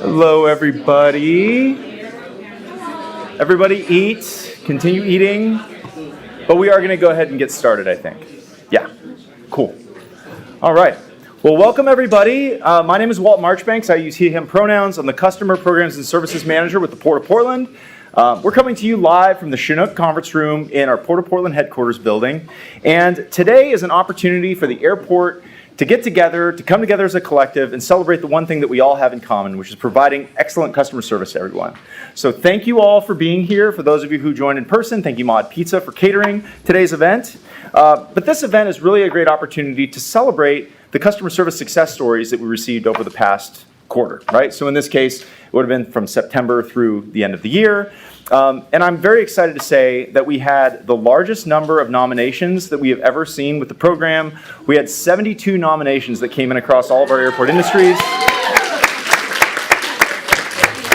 Hello, everybody. Everybody eat, continue eating, but we are going to go ahead and get started, I think. Yeah, cool. All right. Well, welcome, everybody. My name is Walt Marchbanks. I use he, him pronouns. I'm the Customer Programs and Services Manager with the Port of Portland. We're coming to you live from the Chinook Conference Room in our Port of Portland headquarters building. And today is an opportunity for the airport to get together, to come together as a collective and celebrate the one thing that we all have in common, which is providing excellent customer service to everyone. So thank you all for being here. For those of you who joined in person, thank you Mod Pizza for catering today's event. But this event is really a great opportunity to celebrate the customer service success stories that we received over the past quarter, right? So in this case, it would have been from September through the end of the year. And I'm very excited to say that we had the largest number of nominations that we have ever seen with the program. We had 72 nominations that came in across all of our airport industries.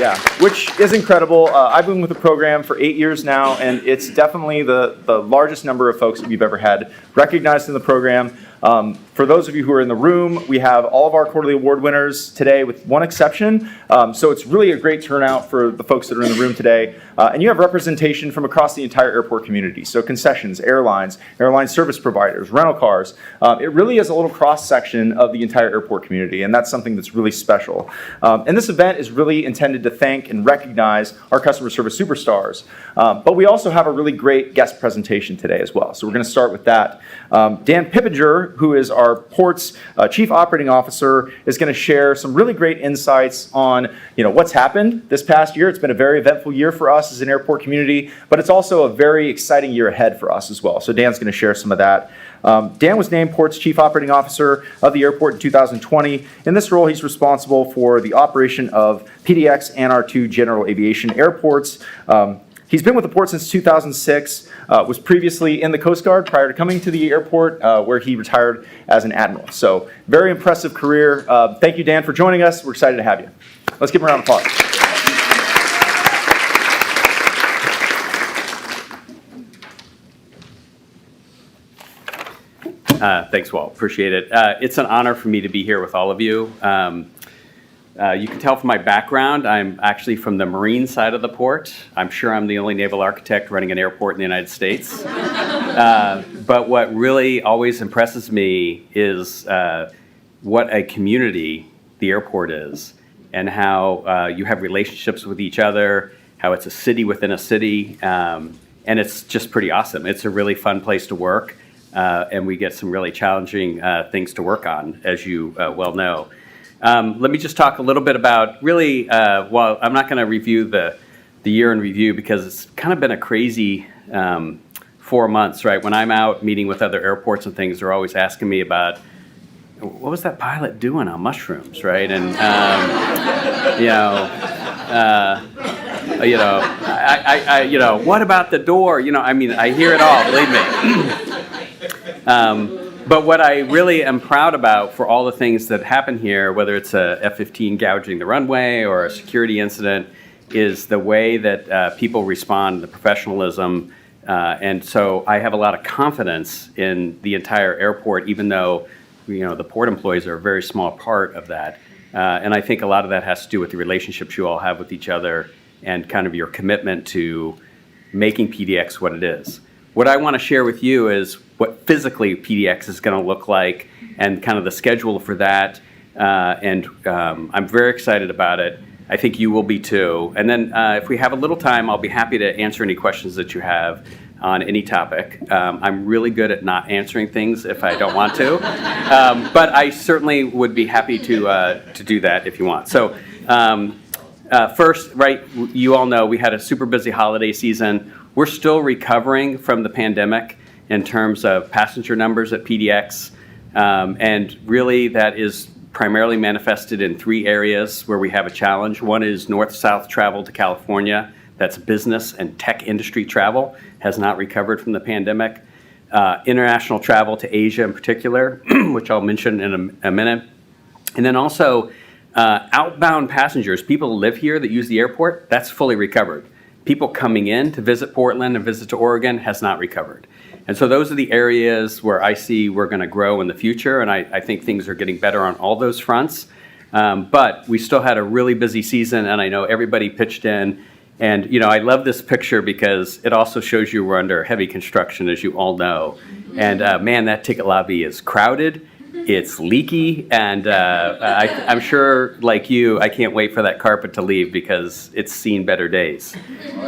Yeah, which is incredible. I've been with the program for 8 years now, and it's definitely the largest number of folks that we've ever had recognized in the program. For those of you who are in the room, we have all of our quarterly award winners today with one exception. So it's really a great turnout for the folks that are in the room today. And you have representation from across the entire airport community. So concessions, airlines, airline service providers, rental cars. It really is a little cross-section of the entire airport community, and that's something that's really special. And this event is really intended to thank and recognize our customer service superstars. But we also have a really great guest presentation today as well. So we're going to start with that. Dan Pippenger, who is our Port's Chief Operating Officer, is going to share some really great insights on what's happened this past year. It's been a very eventful year for us as an airport community, but it's also a very exciting year ahead for us as well. So Dan's going to share some of that. Dan was named Port's Chief Operating Officer of the airport in 2020. In this role, he's responsible for the operation of PDX and our two general aviation airports. He's been with the port since 2006, was previously in the Coast Guard prior to coming to the airport, where he retired as an admiral. So very impressive career. Thank you, Dan, for joining us. We're excited to have you. Let's give him a round of applause. Thanks, Walt. Appreciate it. It's an honor for me to be here with all of you. You can tell from my background, I'm actually from the marine side of the port. I'm sure I'm the only naval architect running an airport in the United States. But what really always impresses me is what a community the airport is, and how you have relationships with each other, how it's a city within a city, and it's just pretty awesome. It's a really fun place to work, and we get some really challenging things to work on, as you well know. Let me just talk a little bit about really, well, I'm not going to review the year in review because it's kind of been a crazy 4 months, right? When I'm out meeting with other airports and things, they're always asking me about, what was that pilot doing on mushrooms, right? And, what about the door? I mean, I hear it all, believe me. But what I really am proud about for all the things that happen here, whether it's a F-15 gouging the runway or a security incident, is the way that people respond, the professionalism. And so I have a lot of confidence in the entire airport, even though the port employees are a very small part of that. And I think a lot of that has to do with the relationships you all have with each other and kind of your commitment to making PDX what it is. What I want to share with you is what physically PDX is going to look like and kind of the schedule for that. And I'm very excited about it. I think you will be too. And then if we have a little time, I'll be happy to answer any questions that you have on any topic. I'm really good at not answering things if I don't want to. But I certainly would be happy to do that if you want. So first, right, you all know we had a super busy holiday season. We're still recovering from the pandemic in terms of passenger numbers at PDX. And really that is primarily manifested in 3 areas where we have a challenge. One is north-south travel to California. That's business and tech industry travel, has not recovered from the pandemic. International travel to Asia in particular, which I'll mention in a minute. And then also outbound passengers, people who live here that use the airport, that's fully recovered. People coming in to visit Portland and visit to Oregon has not recovered. And so those are the areas where I see we're going to grow in the future, and I think things are getting better on all those fronts. But we still had a really busy season, and I know everybody pitched in. And, I love this picture because it also shows you we're under heavy construction, as you all know. And, man, that ticket lobby is crowded. It's leaky, and I'm sure, like you, I can't wait for that carpet to leave because it's seen better days.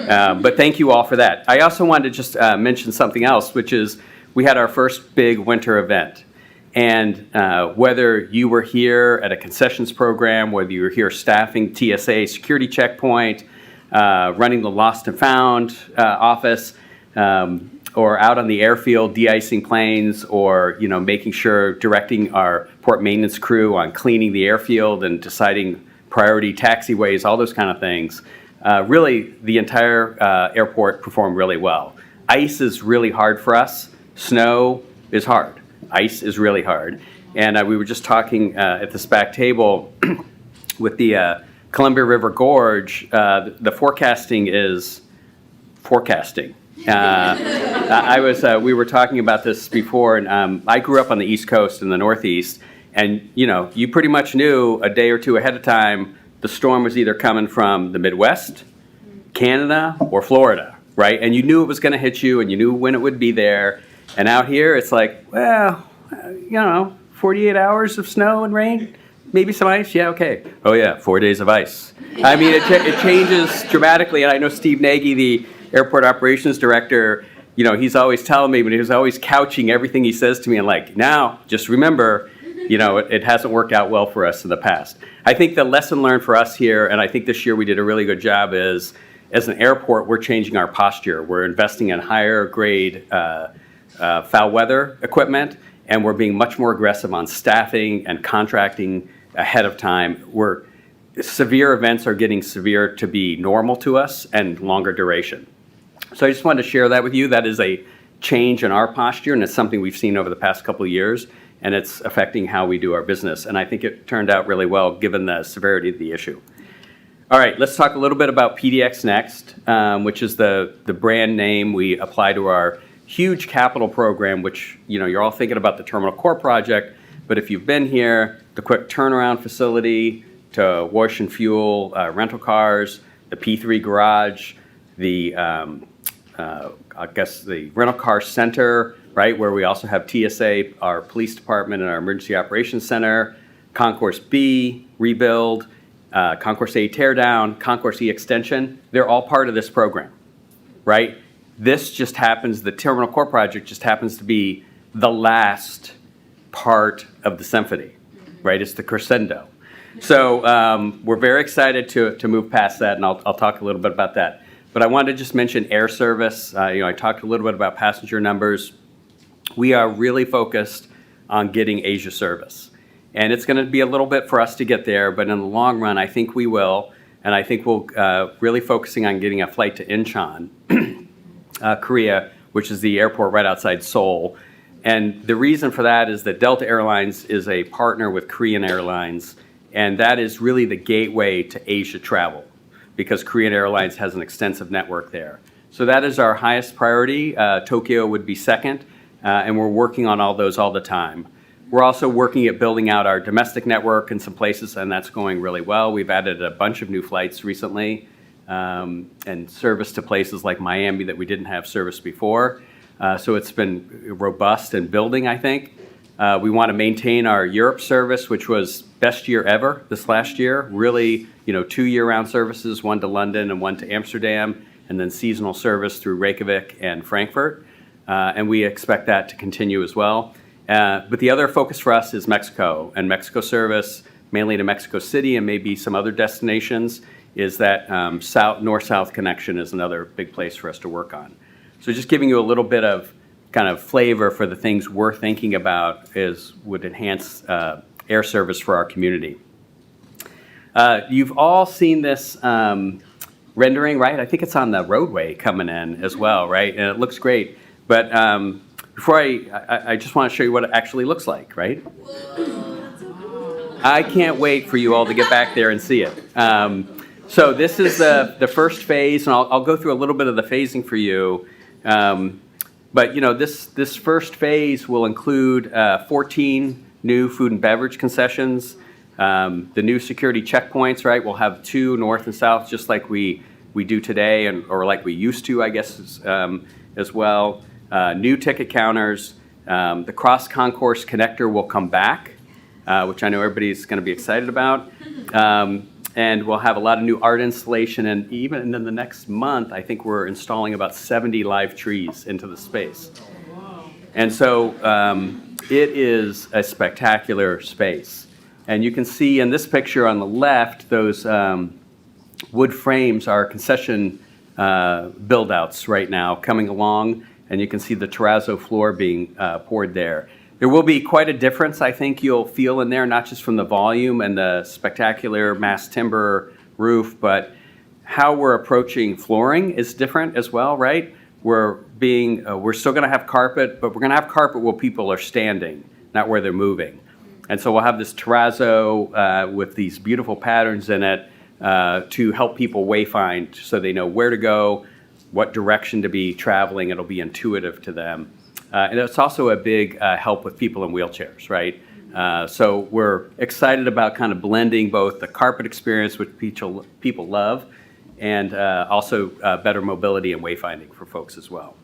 But thank you all for that. I also wanted to just mention something else, which is we had our first big winter event. And whether you were here at a concessions program, whether you were here staffing TSA security checkpoint, running the Lost and Found office, or out on the airfield de-icing planes, or making sure, directing our port maintenance crew on cleaning the airfield and deciding priority taxiways, all those kind of things. Really, the entire airport performed really well. Ice is really hard for us. Snow is hard. Ice is really hard. And we were just talking at this back table with the Columbia River Gorge. The forecasting is forecasting. We were talking about this before, and I grew up on the East Coast in the Northeast, and you pretty much knew a day or two ahead of time the storm was either coming from the Midwest, Canada, or Florida, right? And you knew it was going to hit you, and you knew when it would be there. And out here, it's like, well, 48 hours of snow and rain, maybe some ice, yeah, okay. Oh yeah, 4 days of ice. I mean, it changes dramatically, and I know Steve Nagy, the airport operations director, he's always telling me, but he's always couching everything he says to me, and like, now, just remember, it hasn't worked out well for us in the past. I think the lesson learned for us here, and I think this year we did a really good job, is as an airport, we're changing our posture. We're investing in higher grade foul weather equipment, and we're being much more aggressive on staffing and contracting ahead of time. Severe events are getting severe to be normal to us and longer duration. So I just wanted to share that with you. That is a change in our posture, and it's something we've seen over the past couple of years, and it's affecting how we do our business. And I think it turned out really well given the severity of the issue. All right, let's talk a little bit about PDX Next, which is the brand name we apply to our huge capital program, which you're all thinking about the Terminal Core project, but if you've been here, the quick turnaround facility to wash and fuel rental cars, the P3 garage, the the rental car center, right, where we also have TSA, our police department, and our emergency operations center, Concourse B rebuild, Concourse A teardown, Concourse E extension. They're all part of this program, right? This just happens, the Terminal Core project just happens to be the last part of the symphony, right? It's the crescendo. So we're very excited to move past that, and I'll talk a little bit about that. But I wanted to just mention air service. I talked a little bit about passenger numbers. We are really focused on getting Asia service. And it's going to be a little bit for us to get there, but in the long run, I think we will. And I think we'll really focusing on getting a flight to Incheon, Korea, which is the airport right outside Seoul. And the reason for that is that Delta Airlines is a partner with Korean Airlines, and that is really the gateway to Asia travel, because Korean Airlines has an extensive network there. So that is our highest priority. Tokyo would be second, and we're working on all those all the time. We're also working at building out our domestic network in some places, and that's going really well. We've added a bunch of new flights recently, and service to places like Miami that we didn't have service before. So it's been robust and building, I think. We want to maintain our Europe service, which was best year ever this last year. Really, 2 year-round services, one to London and one to Amsterdam, and then seasonal service through Reykjavik and Frankfurt. And we expect that to continue as well. But the other focus for us is Mexico, and Mexico service, mainly to Mexico City and maybe some other destinations, is that north-south connection is another big place for us to work on. So just giving you a little bit of kind of flavor for the things we're thinking about would enhance air service for our community. You've all seen this rendering, right? I think it's on the roadway coming in as well, right? And it looks great. But before I just want to show you what it actually looks like, right? I can't wait for you all to get back there and see it. So this is the first phase, and I'll go through a little bit of the phasing for you. But this first phase will include 14 new food and beverage concessions, The new security checkpoints, right? We'll have 2 north and south, just like we do today, or like we used to, I guess, as well. New ticket counters. The cross-concourse connector will come back, which I know everybody's going to be excited about. And we'll have a lot of new art installation, and even in the next month, I think we're installing about 70 live trees into the space. And so it is a spectacular space. And you can see in this picture on the left, those wood frames are concession build-outs right now coming along, and you can see the terrazzo floor being poured there. There will be quite a difference, I think you'll feel in there, not just from the volume and the spectacular mass timber roof, but how we're approaching flooring is different as well, right? We're still going to have carpet, but we're going to have carpet where people are standing, not where they're moving. And so we'll have this terrazzo with these beautiful patterns in it to help people wayfind so they know where to go, what direction to be traveling. It'll be intuitive to them. And it's also a big help with people in wheelchairs, right? So we're excited about kind of blending both the carpet experience, which people love, and also better mobility and wayfinding for folks as well.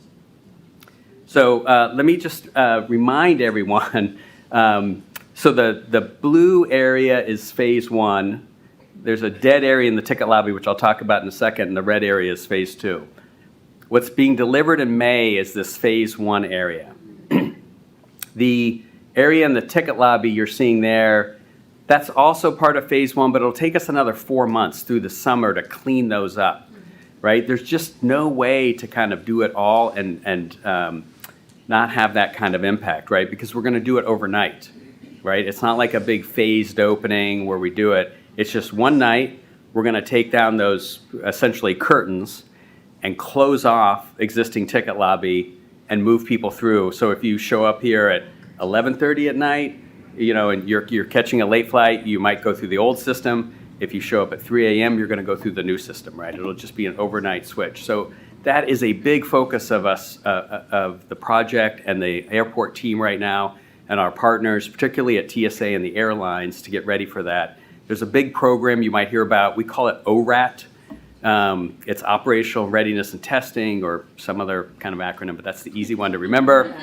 So let me just remind everyone, so the blue area is phase 1. There's a dead area in the ticket lobby, which I'll talk about in a second, and the red area is phase 2. What's being delivered in May is this phase 1 area. The area in the ticket lobby you're seeing there, that's also part of phase 1, but it'll take us another 4 months through the summer to clean those up, right? There's just no way to kind of do it all and not have that kind of impact, right? Because we're going to do it overnight, right? It's not like a big phased opening where we do it. It's just one night. We're going to take down those essentially curtains and close off existing ticket lobby and move people through. So if you show up here at 11:30 at night, and you're catching a late flight, you might go through the old system. If you show up at 3 a.m., you're going to go through the new system, right? It'll just be an overnight switch. So that is a big focus of us, of the project and the airport team right now, and our partners, particularly at TSA and the airlines, to get ready for that. There's a big program you might hear about. We call it ORAT. It's Operational Readiness and Testing, or some other kind of acronym, but that's the easy one to remember.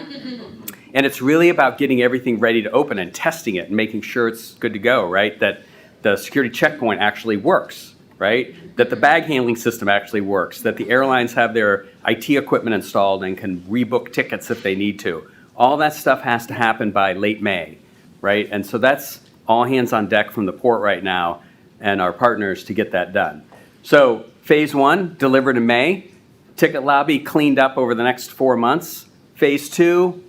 And it's really about getting everything ready to open and testing it and making sure it's good to go, right? That the security checkpoint actually works, right? That the bag handling system actually works, that the airlines have their IT equipment installed and can rebook tickets if they need to. All that stuff has to happen by late May, right? And so that's all hands on deck from the port right now and our partners to get that done. So phase 1, delivered in May. Ticket lobby cleaned up over the next 4 months. Phase 2,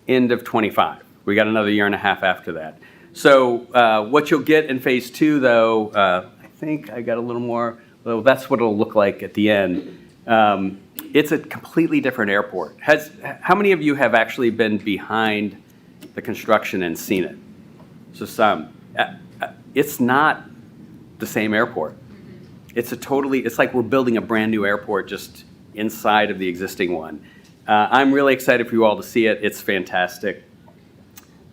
end of 25. We got another year and a half after that. So what you'll get in phase 2, though, I think I got a little more. Well, that's what it'll look like at the end. It's a completely different airport. How many of you have actually been behind the construction and seen it? So some. It's not the same airport. It's like we're building a brand new airport just inside of the existing one. I'm really excited for you all to see it. It's fantastic.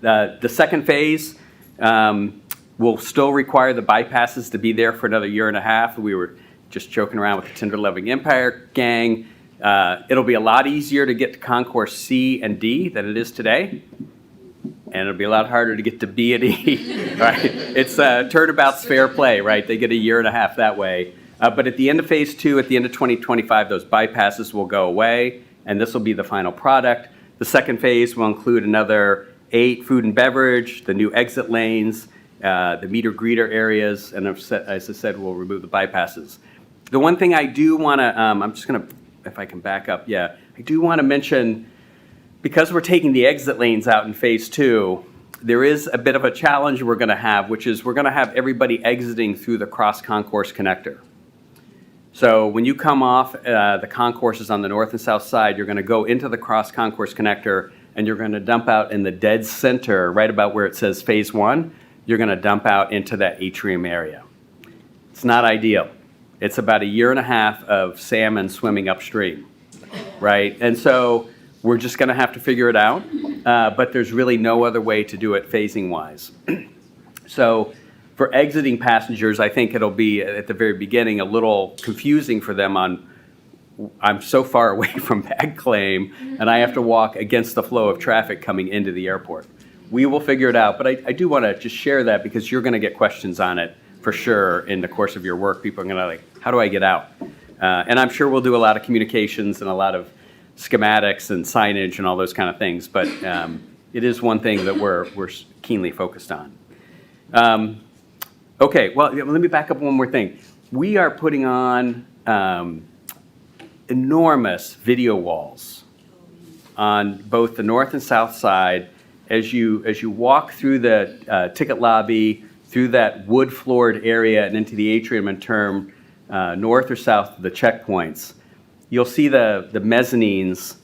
The second phase will still require the bypasses to be there for another year and a half. We were just joking around with the Tinder Loving Empire gang. It'll be a lot easier to get to Concourse C and D than it is today. And it'll be a lot harder to get to B and E, right? It's turnabout's fair play, right? They get a year and a half that way. But at the end of phase 2, at the end of 2025, those bypasses will go away, and this will be the final product. The second phase will include another 8 food and beverage, the new exit lanes, the meter greeter areas, and as I said, we'll remove the bypasses. The one thing I do want to, I'm just going to, if I can back up, I do want to mention, because we're taking the exit lanes out in phase 2, there is a bit of a challenge we're going to have, which is we're going to have everybody exiting through the cross-concourse connector. So when you come off the concourses on the north and south side, you're going to go into the cross-concourse connector, and you're going to dump out in the dead center, right about where it says phase 1, you're going to dump out into that atrium area. It's not ideal. It's about a year and a half of salmon swimming upstream, right? And so we're just going to have to figure it out, but there's really no other way to do it phasing-wise. So For exiting passengers, I think it'll be at the very beginning a little confusing for them on, I'm so far away from bag claim and I have to walk against the flow of traffic coming into the airport. We will figure it out, but I do want to just share that because you're going to get questions on it for sure in the course of your work. People are going to like, how do I get out? And I'm sure we'll do a lot of communications and a lot of schematics and signage and all those kind of things, but it is one thing that we're keenly focused on. Okay, well, let me back up one more thing. We are putting on enormous video walls on both the north and south side. As you walk through the ticket lobby, through that wood-floored area and into the atrium and turn north or south of the checkpoints, you'll see the mezzanines,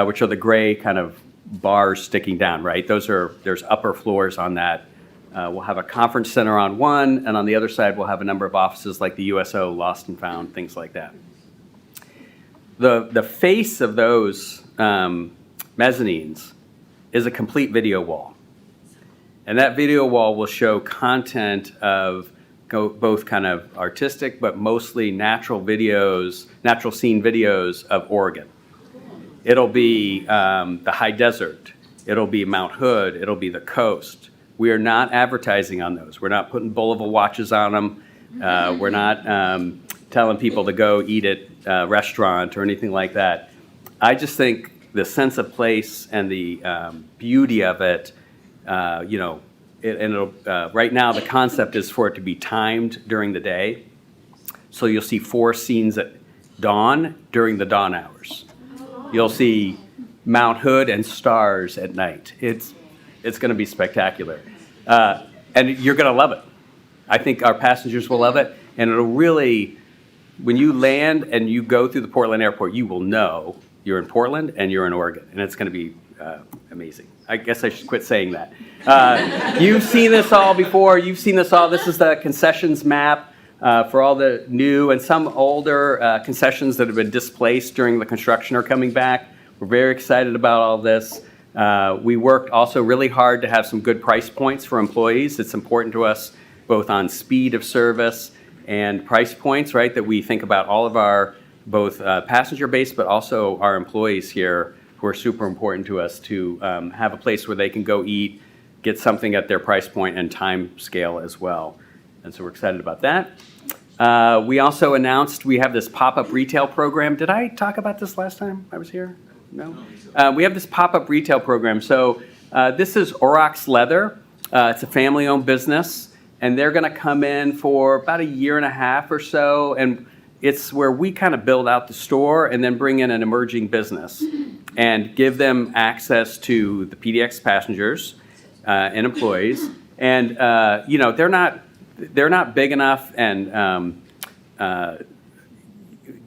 which are the gray kind of bars sticking down, right? There's upper floors on that. We'll have a conference center on one, and on the other side we'll have a number of offices like the USO, Lost and Found, things like that. The face of those mezzanines is a complete video wall. And that video wall will show content of both kind of artistic, but mostly natural videos, natural scene videos of Oregon. It'll be the high desert. It'll be Mount Hood. It'll be the coast. We are not advertising on those. We're not putting Bulova watches on them. We're not telling people to go eat at a restaurant or anything like that. I just think the sense of place and the beauty of it, right now the concept is for it to be timed during the day. So you'll see 4 scenes at dawn during the dawn hours. You'll see Mount Hood and stars at night. It's going to be spectacular. And you're going to love it. I think our passengers will love it. And it'll really, when you land and you go through the Portland airport, you will know you're in Portland and you're in Oregon. And it's going to be amazing. I guess I should quit saying that. You've seen this all before. You've seen this all. This is the concessions map for all the new and some older concessions that have been displaced during the construction are coming back. We're very excited about all this. We worked also really hard to have some good price points for employees. It's important to us both on speed of service and price points, right? That we think about all of our both passenger base, but also our employees here who are super important to us to have a place where they can go eat, get something at their price point and time scale as well. And so we're excited about that. We also announced we have this pop-up retail program. Did I talk about this last time I was here? No? We have this pop-up retail program. So this is Aurochs Leather. It's a family-owned business, and they're going to come in for about 1.5 years or so, and it's where we kind of build out the store and then bring in an emerging business and give them access to the PDX passengers and employees. And they're not big enough and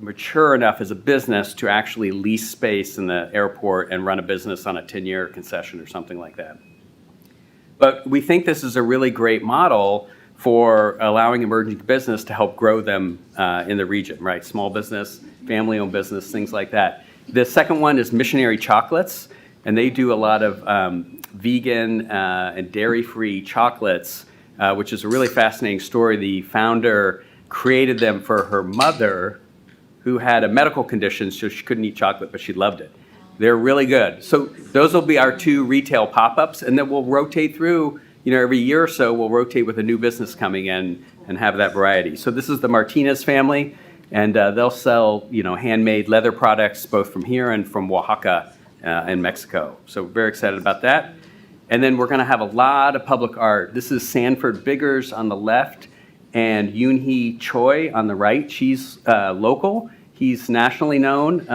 mature enough as a business to actually lease space in the airport and run a business on a 10-year concession or something like that. But we think this is a really great model for allowing emerging business to help grow them in the region, right? Small business, family-owned business, things like that. The second one is Missionary Chocolates, and they do a lot of vegan and dairy-free chocolates, which is a really fascinating story. The founder created them for her mother, who had a medical condition, so she couldn't eat chocolate, but she loved it. They're really good. So those will be our 2 retail pop-ups, and then we'll rotate through, every year or so, we'll rotate with a new business coming in and have that variety. So this is the Martinez family, and they'll sell, handmade leather products, both from here and from Oaxaca in Mexico. So we're very excited about that. And then we're going to have a lot of public art. This is Sanford Biggers on the left and Yoonhee Choi on the right. She's local. He's nationally known.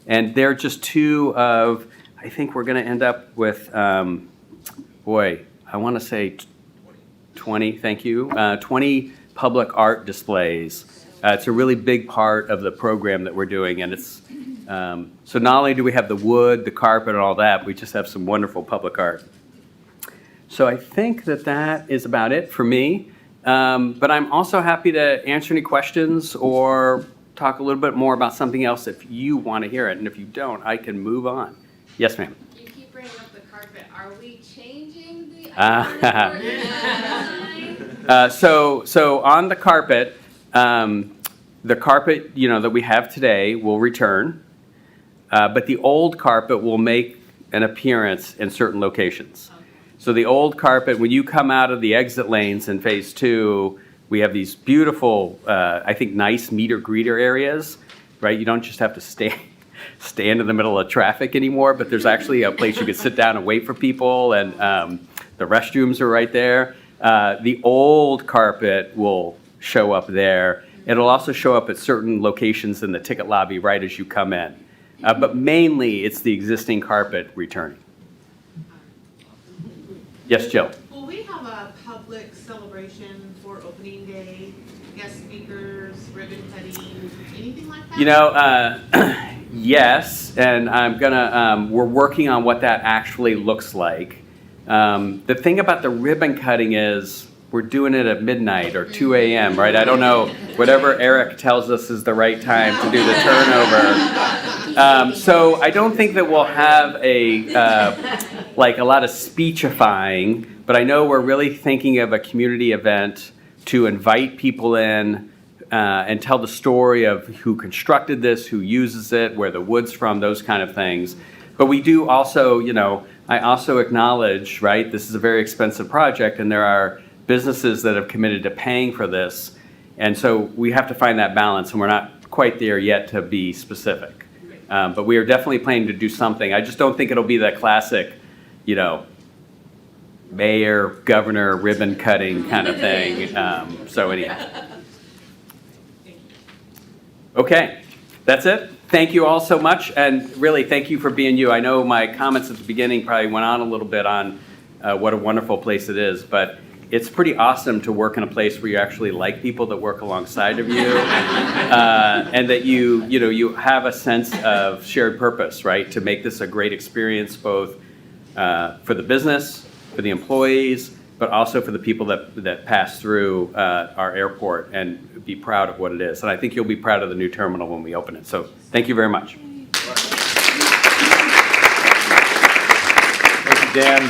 And they're just 2 of, I think we're going to end up with, I want to say 20, thank you, 20 public art displays. It's a really big part of the program that we're doing. And it's, so not only do we have the wood, the carpet, and all that, we just have some wonderful public art. So I think that is about it for me. But I'm also happy to answer any questions or talk a little bit more about something else if you want to hear it. And if you don't, I can move on. Yes, ma'am. You keep bringing up the carpet. Are we changing the So on the carpet, that we have today will return, but the old carpet will make an appearance in certain locations. So the old carpet, when you come out of the exit lanes in phase 2, we have these beautiful, I think, nice meter greeter areas, right? You don't just have to stand in the middle of traffic anymore, but there's actually a place you could sit down and wait for people, and the restrooms are right there. The old carpet will show up there. It'll also show up at certain locations in the ticket lobby right as you come in. But mainly, it's the existing carpet returning. Yes, Jill? Will we have a public celebration for opening day, guest speakers, ribbon cutting, anything like that? Yes, and we're working on what that actually looks like. The thing about the ribbon cutting is we're doing it at midnight or 2 a.m., right? I don't know, whatever Eric tells us is the right time to do the turnover. So I don't think that we'll have a lot of speechifying, but I know we're really thinking of a community event to invite people in and tell the story of who constructed this, who uses it, where the wood's from, those kind of things. But we do also, I also acknowledge, right, this is a very expensive project, and there are businesses that have committed to paying for this. And so we have to find that balance, and we're not quite there yet to be specific. But we are definitely planning to do something. I just don't think it'll be that classic, mayor, governor, ribbon cutting kind of thing. So anyhow. Okay, that's it. Thank you all so much, and really thank you for being you. I know my comments at the beginning probably went on a little bit on what a wonderful place it is, but it's pretty awesome to work in a place where you actually like people that work alongside of you, and that you have a sense of shared purpose, right? To make this a great experience, both for the business, for the employees, but also for the people that pass through our airport, and be proud of what it is. And I think you'll be proud of the new terminal when we open it. So thank you very much. Dan,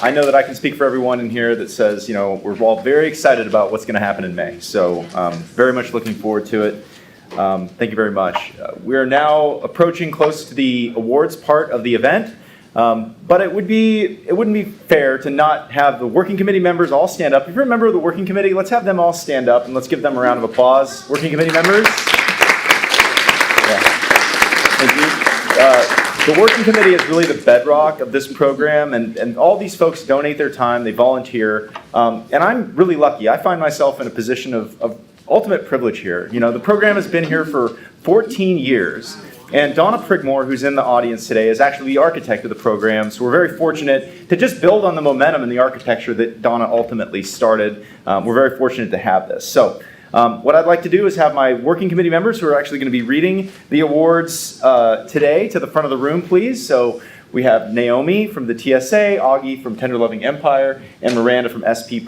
I know that I can speak for everyone in here that says, we're all very excited about what's going to happen in May. So very much looking forward to it. Thank you very much. We are now approaching close to the awards part of the event. But it wouldn't be fair to not have the working committee members all stand up. If you're a member of the working committee, let's have them all stand up and let's give them a round of applause. Working committee members. Yeah. Thank you. The working committee is really the bedrock of this program, and all these folks donate their time, they volunteer, and I'm really lucky. I find myself in a position of ultimate privilege here. The program has been here for 14 years, and Donna Prigmore, who's in the audience today, is actually the architect of the program, so we're very fortunate to just build on the momentum and the architecture that Donna ultimately started. We're very fortunate to have this. So what I'd like to do is have my working committee members who are actually going to be reading the awards today to the front of the room, please. So we have Naomi from the TSA, Augie from Tender Loving Empire, and Miranda from SP+.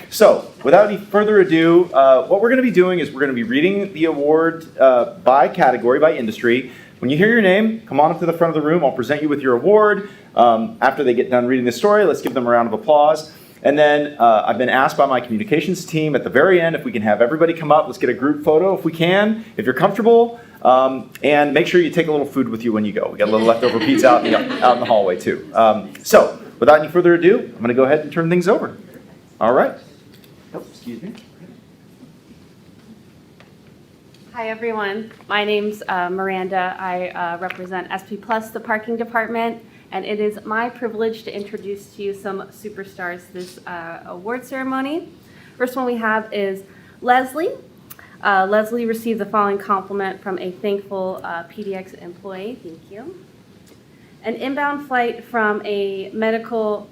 So without any further ado, what we're going to be doing is we're going to be reading the award by category, by industry. When you hear your name, come on up to the front of the room. I'll present you with your award. After they get done reading the story, let's give them a round of applause. And then I've been asked by my communications team at the very end if we can have everybody come up. Let's get a group photo if we can, if you're comfortable. And make sure you take a little food with you when you go. We got a little leftover pizza out in the hallway too. So without any further ado, I'm going to go ahead and turn things over. All right. Oh, excuse me. Hi everyone, my name's Miranda. I represent SP Plus, the parking department, and it is my privilege to introduce to you some superstars this award ceremony. First one we have is Leslie. Leslie received the following compliment from a thankful PDX employee. Thank you. An inbound flight from a medical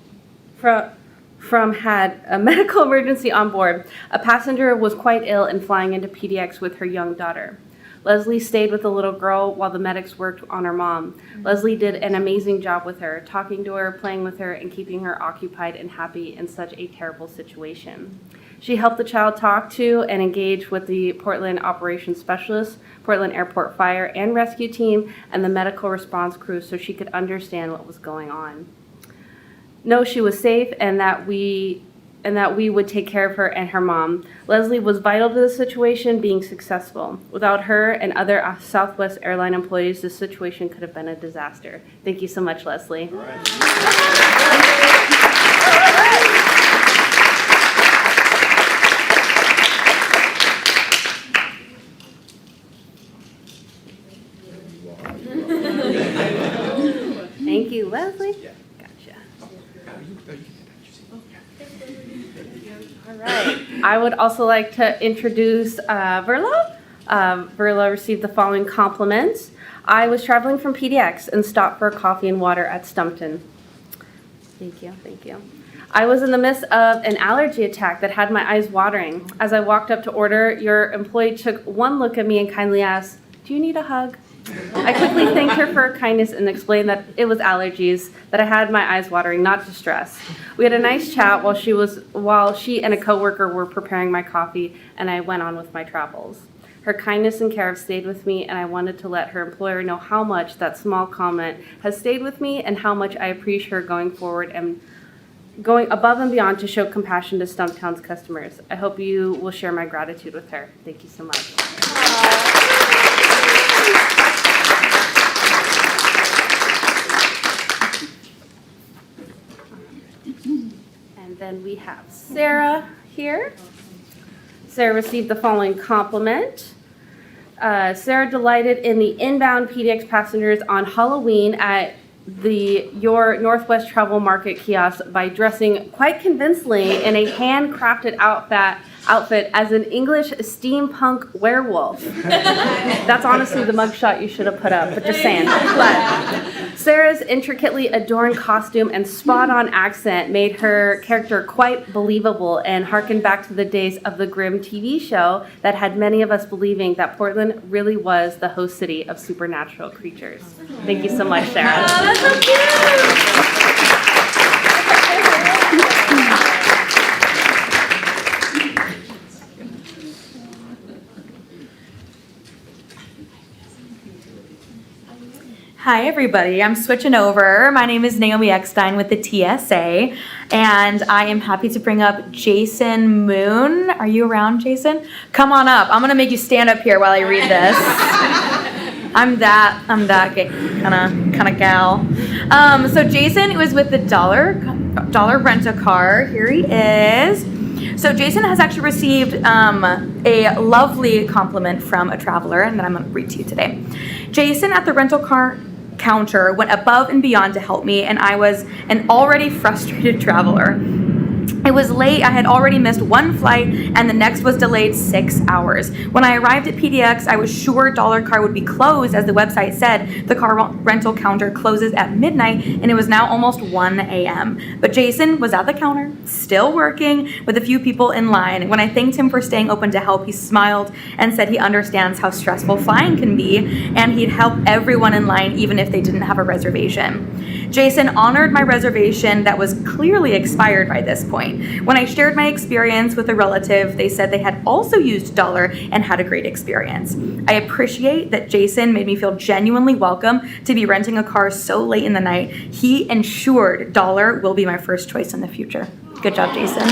had a medical emergency on board. A passenger was quite ill and flying into PDX with her young daughter. Leslie stayed with the little girl while the medics worked on her mom. Leslie did an amazing job with her, talking to her, playing with her, and keeping her occupied and happy in such a terrible situation. She helped the child talk to and engage with the Portland Operations Specialist, Portland Airport Fire and Rescue Team, and the medical response crew so she could understand what was going on. Know she was safe and that we we would take care of her and her mom. Leslie was vital to the situation being successful. Without her and other Southwest airline employees, this situation could have been a disaster. Thank you so much, Leslie. Thank you, Leslie. Gotcha. All right. I would also like to introduce Verla. Verla received the following compliments. I was traveling from PDX and stopped for a coffee and water at Stumpton. Thank you, thank you. I was in the midst of an allergy attack that had my eyes watering. As I walked up to order, your employee took one look at me and kindly asked, "Do you need a hug?" I quickly thanked her for her kindness and explained that it was allergies, that I had my eyes watering, not distress. We had a nice chat while she and a coworker were preparing my coffee, and I went on with my travels. Her kindness and care have stayed with me, and I wanted to let her employer know how much that small comment has stayed with me and how much I appreciate her going forward and going above and beyond to show compassion to Stumptown's customers. I hope you will share my gratitude with her. Thank you so much. And then we have Sarah here. Sarah received the following compliment. Sarah delighted in the inbound PDX passengers on Halloween at your Northwest Travel Market kiosk by dressing quite convincingly in a handcrafted outfit as an English steampunk werewolf. That's honestly the mugshot you should have put up, but just saying. But Sarah's intricately adorned costume and spot-on accent made her character quite believable and harkened back to the days of the grim TV show that had many of us believing that Portland really was the host city of supernatural creatures. Thank you so much, Sarah. Oh, that's so cute. Hi, everybody. I'm switching over. My name is Naomi Eckstein with the TSA, and I am happy to bring up Jason Moon. Are you around, Jason? Come on up. I'm going to make you stand up here while I read this. I'm that kind of gal. So Jason was with the Dollar Rent-A-Car. Here he is. So Jason has actually received a lovely compliment from a traveler, and that I'm going to read to you today. Jason at the rental car counter went above and beyond to help me, and I was an already frustrated traveler. It was late. I had already missed one flight, and the next was delayed 6 hours. When I arrived at PDX, I was sure Dollar Car would be closed, as the website said the car rental counter closes at midnight, and it was now almost 1 a.m. But Jason was at the counter, still working, with a few people in line. When I thanked him for staying open to help, he smiled and said he understands how stressful flying can be, and he'd help everyone in line even if they didn't have a reservation. Jason honored my reservation that was clearly expired by this point. When I shared my experience with a relative, they said they had also used Dollar and had a great experience. I appreciate that Jason made me feel genuinely welcome to be renting a car so late in the night. He ensured Dollar will be my first choice in the future. Good job, Jason.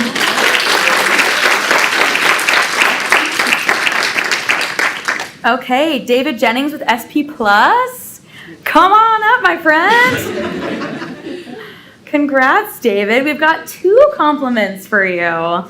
Okay, David Jennings with SP Plus. Come on up, my friend. Congrats, David. We've got 2 compliments for you.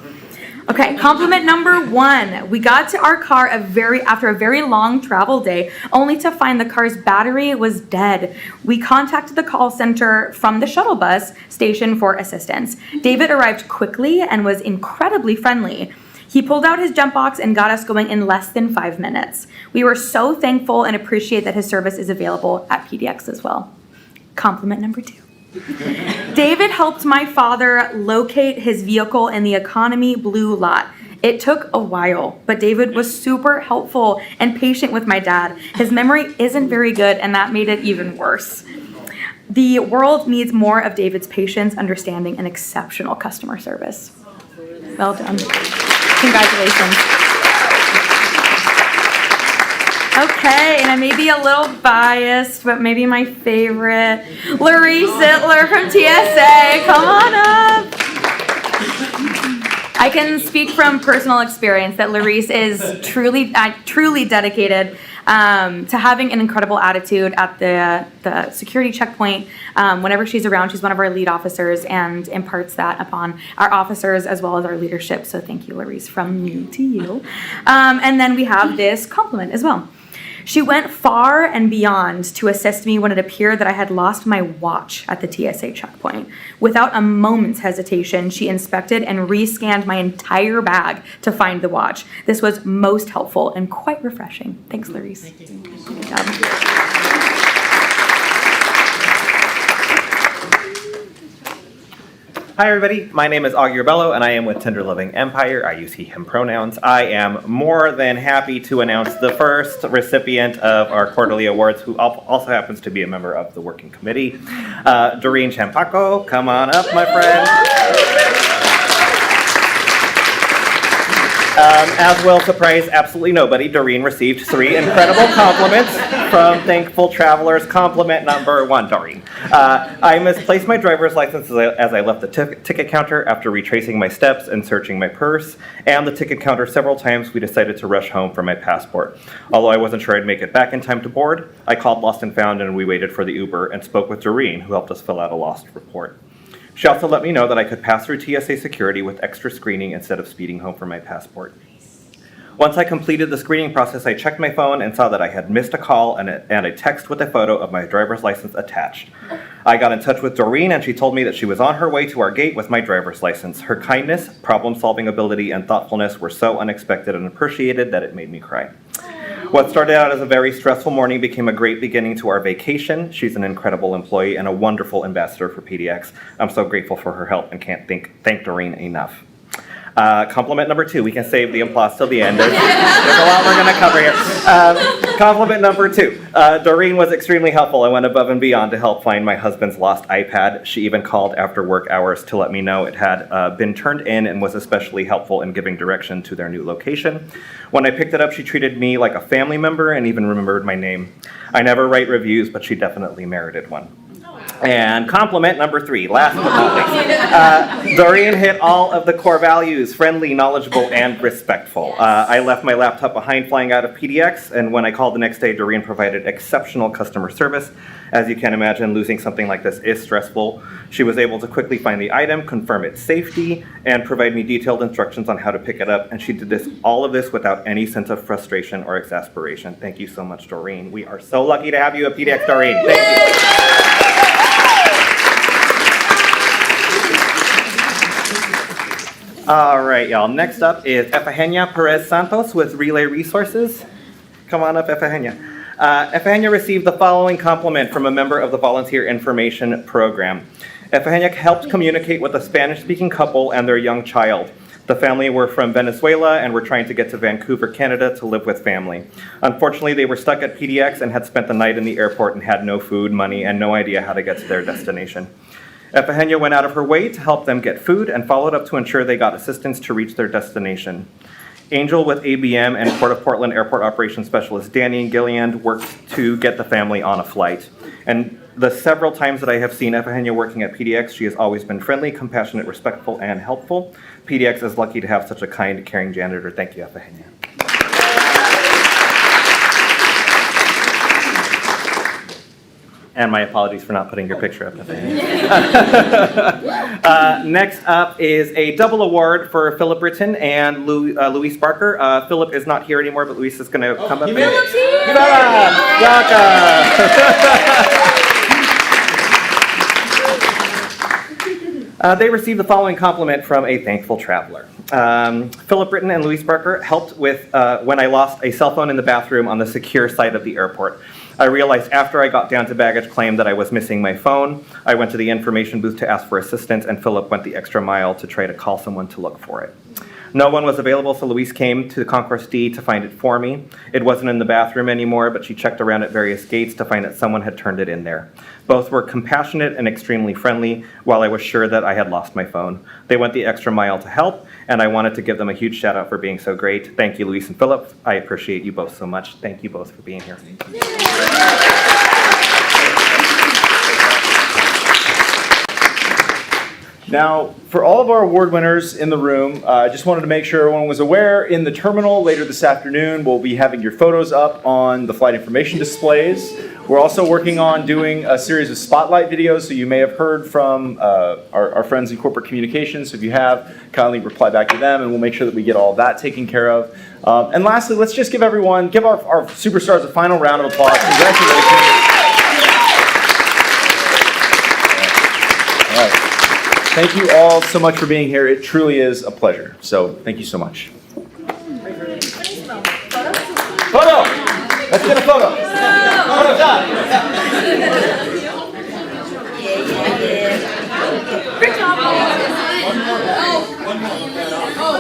Okay, compliment number 1. We got to our car after a very long travel day, only to find the car's battery was dead. We contacted the call center from the shuttle bus station for assistance. David arrived quickly and was incredibly friendly. He pulled out his jump box and got us going in less than 5 minutes. We were so thankful and appreciate that his service is available at PDX as well. Compliment number 2. David helped my father locate his vehicle in the economy blue lot. It took a while, but David was super helpful and patient with my dad. His memory isn't very good, and that made it even worse. The world needs more of David's patience, understanding, and exceptional customer service. Well done. Congratulations. Okay, and I may be a little biased, but maybe my favorite, Larry Sittler from TSA. Come on up. I can speak from personal experience that Larice is truly dedicated to having an incredible attitude at the security checkpoint. Whenever she's around, she's one of our lead officers and imparts that upon our officers as well as our leadership. So thank you, Larice, from me to you. And then we have this compliment as well. She went far and beyond to assist me when it appeared that I had lost my watch at the TSA checkpoint. Without a moment's hesitation, she inspected and rescanned my entire bag to find the watch. This was most helpful and quite refreshing. Thanks, Larice. Thank you. Good job. Hi everybody, my name is Augie Rebello and I am with Tender Loving Empire. I use he, him pronouns. I am more than happy to announce the first recipient of our quarterly awards, who also happens to be a member of the working committee. Doreen Champaco, come on up, my friend. As will surprise absolutely nobody, Doreen received 3 incredible compliments from Thankful Travelers. Compliment number 1, Doreen. I misplaced my driver's license as I left the ticket counter after retracing my steps and searching my purse, and the ticket counter several times. We decided to rush home for my passport. Although I wasn't sure I'd make it back in time to board, I called Lost and Found and we waited for the Uber and spoke with Doreen, who helped us fill out a lost report. She also let me know that I could pass through TSA security with extra screening instead of speeding home for my passport. Once I completed the screening process, I checked my phone and saw that I had missed a call and a text with a photo of my driver's license attached. I got in touch with Doreen and she told me that she was on her way to our gate with my driver's license. Her kindness, problem-solving ability, and thoughtfulness were so unexpected and appreciated that it made me cry. What started out as a very stressful morning became a great beginning to our vacation. She's an incredible employee and a wonderful ambassador for PDX. I'm so grateful for her help and can't thank Doreen enough. Compliment number 2. We can save the applause till the end. There's a lot we're going to cover here. Compliment number 2. Doreen was extremely helpful and went above and beyond to help find my husband's lost iPad. She even called after work hours to let me know it had been turned in and was especially helpful in giving direction to their new location. When I picked it up, she treated me like a family member and even remembered my name. I never write reviews, but she definitely merited one. And compliment number 3, last but not least. Doreen hit all of the core values: friendly, knowledgeable, and respectful. I left my laptop behind flying out of PDX, and when I called the next day, Doreen provided exceptional customer service. As you can imagine, losing something like this is stressful. She was able to quickly find the item, confirm its safety, and provide me detailed instructions on how to pick it up, and she did all of this without any sense of frustration or exasperation. Thank you so much, Doreen. We are so lucky to have you at PDX, Doreen. Thank you. All right, y'all. Next up is Efigenia Perez Santos with Relay Resources. Come on up, Efigenia. Efigenia received the following compliment from a member of the Volunteer Information Program. Efigenia helped communicate with a Spanish-speaking couple and their young child. The family were from Venezuela and were trying to get to Vancouver, Canada to live with family. Unfortunately, they were stuck at PDX and had spent the night in the airport and had no food, money, and no idea how to get to their destination. Efigenia went out of her way to help them get food and followed up to ensure they got assistance to reach their destination. Angel with ABM and Port of Portland Airport Operations Specialist Danny Gilliand worked to get the family on a flight. And the several times that I have seen Efigenia working at PDX, she has always been friendly, compassionate, respectful, and helpful. PDX is lucky to have such a kind, caring janitor. Thank you, Efigenia. And my apologies for not putting your picture up. Next up is a double award for Philip Britton and Luis Barker. Philip is not here anymore, but Luis is going to come up. Philip's here! They received the following compliment from a thankful traveler. Philip Britton and Luis Barker helped with when I lost a cell phone in the bathroom on the secure side of the airport. I realized after I got down to baggage claim that I was missing my phone. I went to the information booth to ask for assistance, and Philip went the extra mile to try to call someone to look for it. No one was available, so Luis came to the Concourse D to find it for me. It wasn't in the bathroom anymore, but she checked around at various gates to find that someone had turned it in there. Both were compassionate and extremely friendly, while I was sure that I had lost my phone. They went the extra mile to help, and I wanted to give them a huge shout out for being so great. Thank you, Luis and Philip. I appreciate you both so much. Thank you both for being here. Now, for all of our award winners in the room, I just wanted to make sure everyone was aware, in the terminal later this afternoon, we'll be having your photos up on the flight information displays. We're also working on doing a series of spotlight videos, so you may have heard from our friends in corporate communications. So if you have, kindly reply back to them, and we'll make sure that we get all of that taken care of. And lastly, let's just give our superstars a final round of applause. Congratulations. All right. Thank you all so much for being here. It truly is a pleasure. So thank you so much. Photo! Let's get a photo. Photo time.